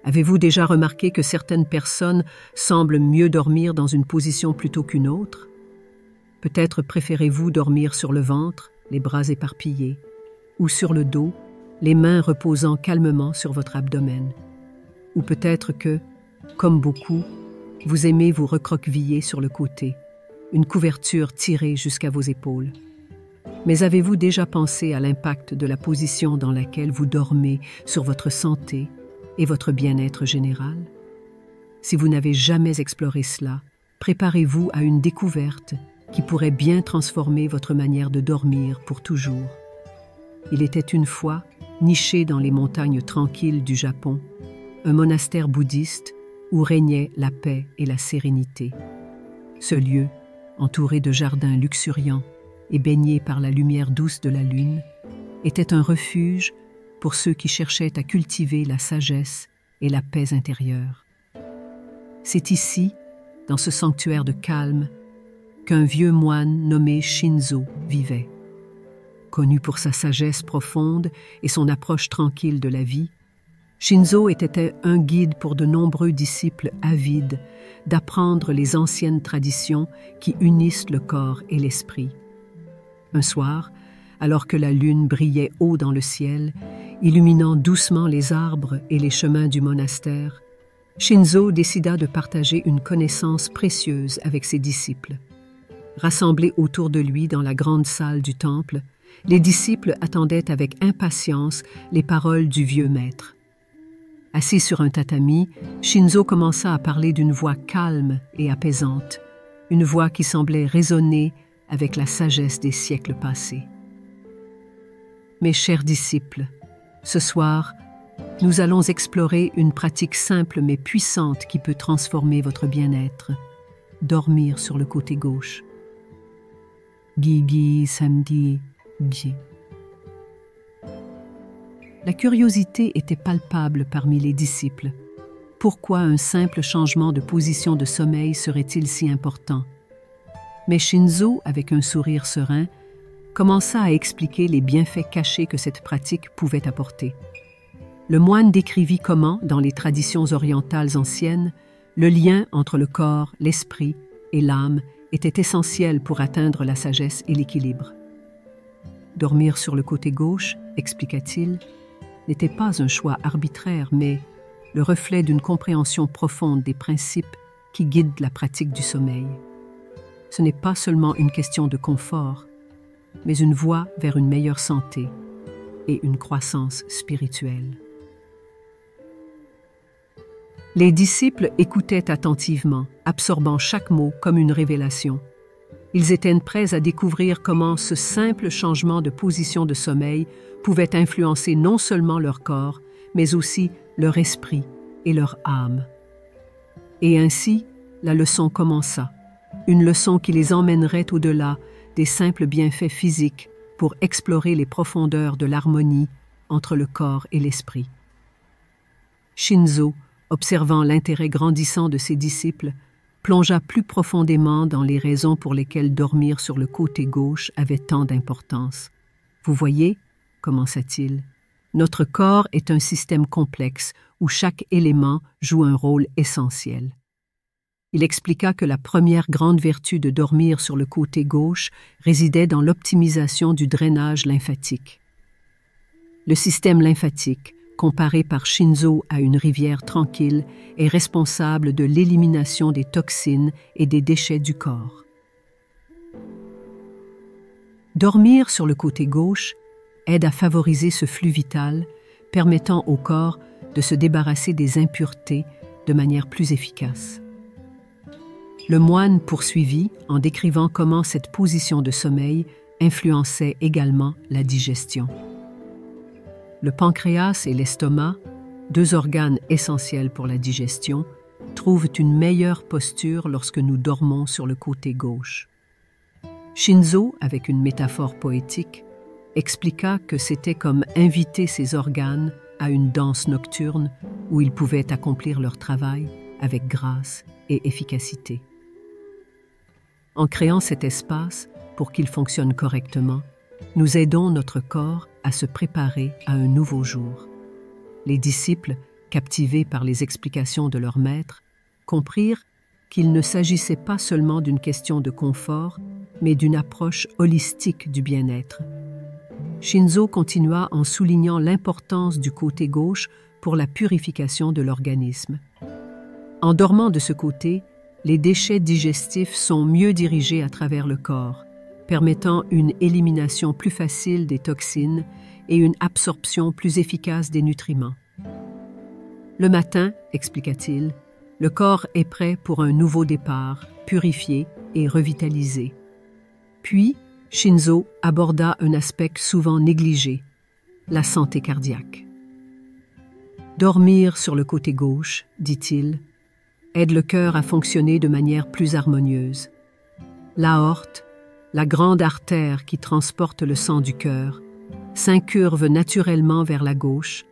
Avez-vous déjà remarqué que certaines personnes semblent mieux dormir dans une position plutôt qu'une autre? Peut-être préférez-vous dormir sur le ventre, les bras éparpillés, ou sur le dos, les mains reposant calmement sur votre abdomen. Ou peut-être que, comme beaucoup, vous aimez vous recroqueviller sur le côté, une couverture tirée jusqu'à vos épaules. Mais avez-vous déjà pensé à l'impact de la position dans laquelle vous dormez sur votre santé et votre bien-être général? Si vous n'avez jamais exploré cela, préparez-vous à une découverte qui pourrait bien transformer votre manière de dormir pour toujours. Il était une fois, niché dans les montagnes tranquilles du Japon, un monastère bouddhiste où régnait la paix et la sérénité. Ce lieu, entouré de jardins luxuriants et baigné par la lumière douce de la lune, était un refuge pour ceux qui cherchaient à cultiver la sagesse et la paix intérieure. C'est ici, dans ce sanctuaire de calme, qu'un vieux moine nommé Shinzo vivait. Connu pour sa sagesse profonde et son approche tranquille de la vie, Shinzo était un guide pour de nombreux disciples avides d'apprendre les anciennes traditions qui unissent le corps et l'esprit. Un soir, alors que la lune brillait haut dans le ciel, illuminant doucement les arbres et les chemins du monastère, Shinzo décida de partager une connaissance précieuse avec ses disciples. Rassemblés autour de lui dans la grande salle du temple, les disciples attendaient avec impatience les paroles du vieux maître. Assis sur un tatami, Shinzo commença à parler d'une voix calme et apaisante, une voix qui semblait résonner avec la sagesse des siècles passés. Mes chers disciples, ce soir, nous allons explorer une pratique simple mais puissante qui peut transformer votre bien-être. Dormir sur le côté gauche. Gigi samedi gi. La curiosité était palpable parmi les disciples. Pourquoi un simple changement de position de sommeil serait-il si important? Mais Shinzo, avec un sourire serein, commença à expliquer les bienfaits cachés que cette pratique pouvait apporter. Le moine décrivit comment, dans les traditions orientales anciennes, le lien entre le corps, l'esprit et l'âme était essentiel pour atteindre la sagesse et l'équilibre. Dormir sur le côté gauche, expliqua-t-il, n'était pas un choix arbitraire, mais le reflet d'une compréhension profonde des principes qui guident la pratique du sommeil. Ce n'est pas seulement une question de confort, mais une voie vers une meilleure santé et une croissance spirituelle. Les disciples écoutaient attentivement, absorbant chaque mot comme une révélation. Ils étaient prêts à découvrir comment ce simple changement de position de sommeil pouvait influencer non seulement leur corps, mais aussi leur esprit et leur âme. Et ainsi, la leçon commença, une leçon qui les emmènerait au-delà des simples bienfaits physiques pour explorer les profondeurs de l'harmonie entre le corps et l'esprit. Shinzo, observant l'intérêt grandissant de ses disciples, plongea plus profondément dans les raisons pour lesquelles dormir sur le côté gauche avait tant d'importance. « Vous voyez, commença-t-il, notre corps est un système complexe où chaque élément joue un rôle essentiel. » Il expliqua que la première grande vertu de dormir sur le côté gauche résidait dans l'optimisation du drainage lymphatique. Le système lymphatique, comparé par Shinzo à une rivière tranquille, est responsable de l'élimination des toxines et des déchets du corps. Dormir sur le côté gauche aide à favoriser ce flux vital, permettant au corps de se débarrasser des impuretés de manière plus efficace. Le moine poursuivit en décrivant comment cette position de sommeil influençait également la digestion. Le pancréas et l'estomac, deux organes essentiels pour la digestion, trouvent une meilleure posture lorsque nous dormons sur le côté gauche. Shinzo, avec une métaphore poétique, expliqua que c'était comme inviter ces organes à une danse nocturne où ils pouvaient accomplir leur travail avec grâce et efficacité. En créant cet espace pour qu'il fonctionne correctement, nous aidons notre corps à se préparer à un nouveau jour. Les disciples, captivés par les explications de leur maître, comprirent qu'il ne s'agissait pas seulement d'une question de confort, mais d'une approche holistique du bien-être. Shinzo continua en soulignant l'importance du côté gauche pour la purification de l'organisme. En dormant de ce côté, les déchets digestifs sont mieux dirigés à travers le corps, permettant une élimination plus facile des toxines et une absorption plus efficace des nutriments. Le matin, expliqua-t-il, le corps est prêt pour un nouveau départ, purifié et revitalisé. Puis, Shinzo aborda un aspect souvent négligé, la santé cardiaque. Dormir sur le côté gauche, dit-il, aide le cœur à fonctionner de manière plus harmonieuse. L'aorte, la grande artère qui transporte le sang du cœur, s'incurve naturellement vers la gauche,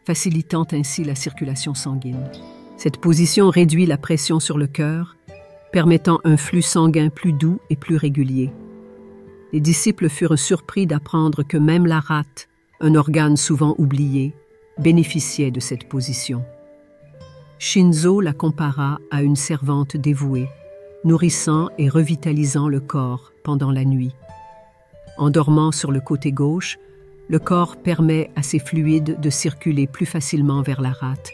facilitant ainsi la circulation sanguine. Cette position réduit la pression sur le cœur, permettant un flux sanguin plus doux et plus régulier. Les disciples furent surpris d'apprendre que même la rate, un organe souvent oublié, bénéficiait de cette position. Shinzo la compara à une servante dévouée, nourrissant et revitalisant le corps pendant la nuit. En dormant sur le côté gauche, le corps permet à ces fluides de circuler plus facilement vers la rate,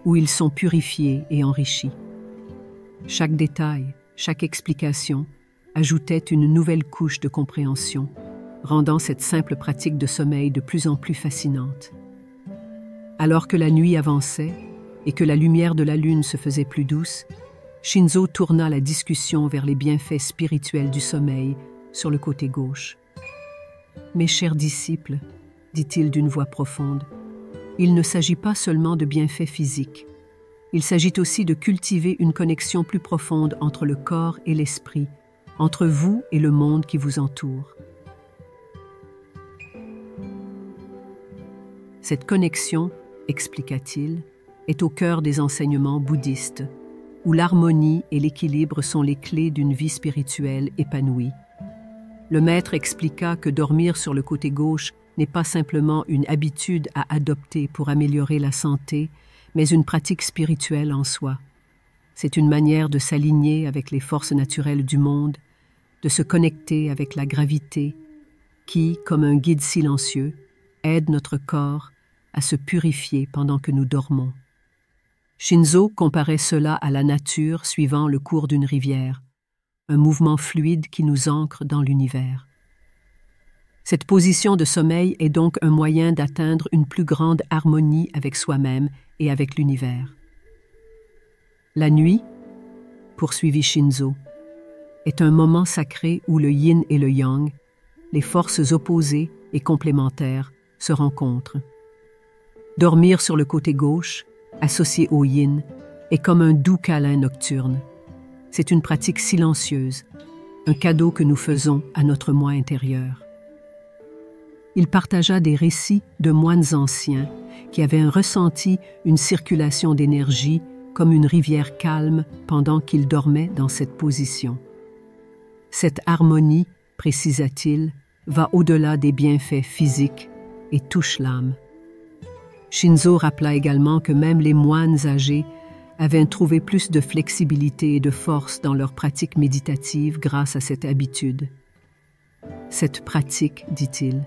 où ils sont purifiés et enrichis. Chaque détail, chaque explication ajoutait une nouvelle couche de compréhension, rendant cette simple pratique de sommeil de plus en plus fascinante. Alors que la nuit avançait et que la lumière de la lune se faisait plus douce, Shinzo tourna la discussion vers les bienfaits spirituels du sommeil sur le côté gauche. « Mes chers disciples, dit-il d'une voix profonde, il ne s'agit pas seulement de bienfaits physiques. Il s'agit aussi de cultiver une connexion plus profonde entre le corps et l'esprit, entre vous et le monde qui vous entoure. Cette connexion, expliqua-t-il, est au cœur des enseignements bouddhistes, où l'harmonie et l'équilibre sont les clés d'une vie spirituelle épanouie. Le maître expliqua que dormir sur le côté gauche n'est pas simplement une habitude à adopter pour améliorer la santé, mais une pratique spirituelle en soi. C'est une manière de s'aligner avec les forces naturelles du monde, de se connecter avec la gravité, qui, comme un guide silencieux, aide notre corps à se purifier pendant que nous dormons. Shinzo comparait cela à la nature suivant le cours d'une rivière, un mouvement fluide qui nous ancre dans l'univers. Cette position de sommeil est donc un moyen d'atteindre une plus grande harmonie avec soi-même et avec l'univers. La nuit, poursuivit Shinzo, est un moment sacré où le yin et le yang, les forces opposées et complémentaires, se rencontrent. Dormir sur le côté gauche, associé au yin, est comme un doux câlin nocturne. C'est une pratique silencieuse, un cadeau que nous faisons à notre moi intérieur. Il partagea des récits de moines anciens qui avaient ressenti une circulation d'énergie comme une rivière calme pendant qu'ils dormaient dans cette position. Cette harmonie, précisa-t-il, va au-delà des bienfaits physiques et touche l'âme. Shinzo rappela également que même les moines âgés avaient trouvé plus de flexibilité et de force dans leur pratique méditative grâce à cette habitude. Cette pratique, dit-il,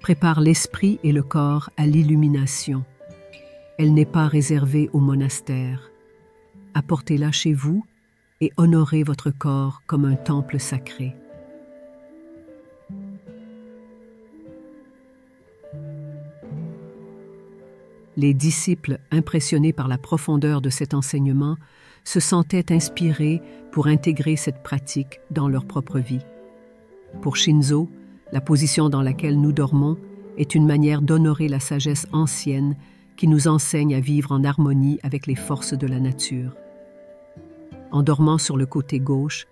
prépare l'esprit et le corps à l'illumination. Elle n'est pas réservée au monastère. Apportez-la chez vous et honorez votre corps comme un temple sacré. Les disciples, impressionnés par la profondeur de cet enseignement, se sentaient inspirés pour intégrer cette pratique dans leur propre vie. Pour Shinzo, la position dans laquelle nous dormons est une manière d'honorer la sagesse ancienne qui nous enseigne à vivre en harmonie avec les forces de la nature. En dormant sur le côté gauche,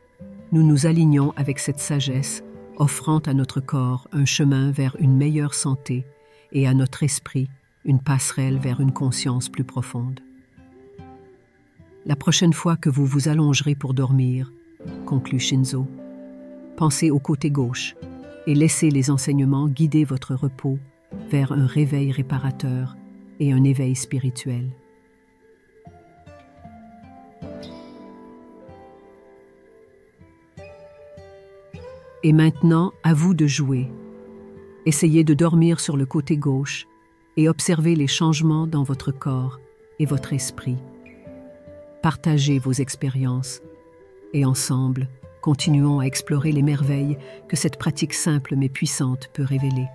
nous nous alignons avec cette sagesse, offrant à notre corps un chemin vers une meilleure santé et à notre esprit une passerelle vers une conscience plus profonde. La prochaine fois que vous vous allongerez pour dormir, conclut Shinzo, pensez au côté gauche et laissez les enseignements guider votre repos vers un réveil réparateur et un éveil spirituel. Et maintenant, à vous de jouer. Essayez de dormir sur le côté gauche et observez les changements dans votre corps et votre esprit. Partagez vos expériences et ensemble, continuons à explorer les merveilles que cette pratique simple mais puissante peut révéler.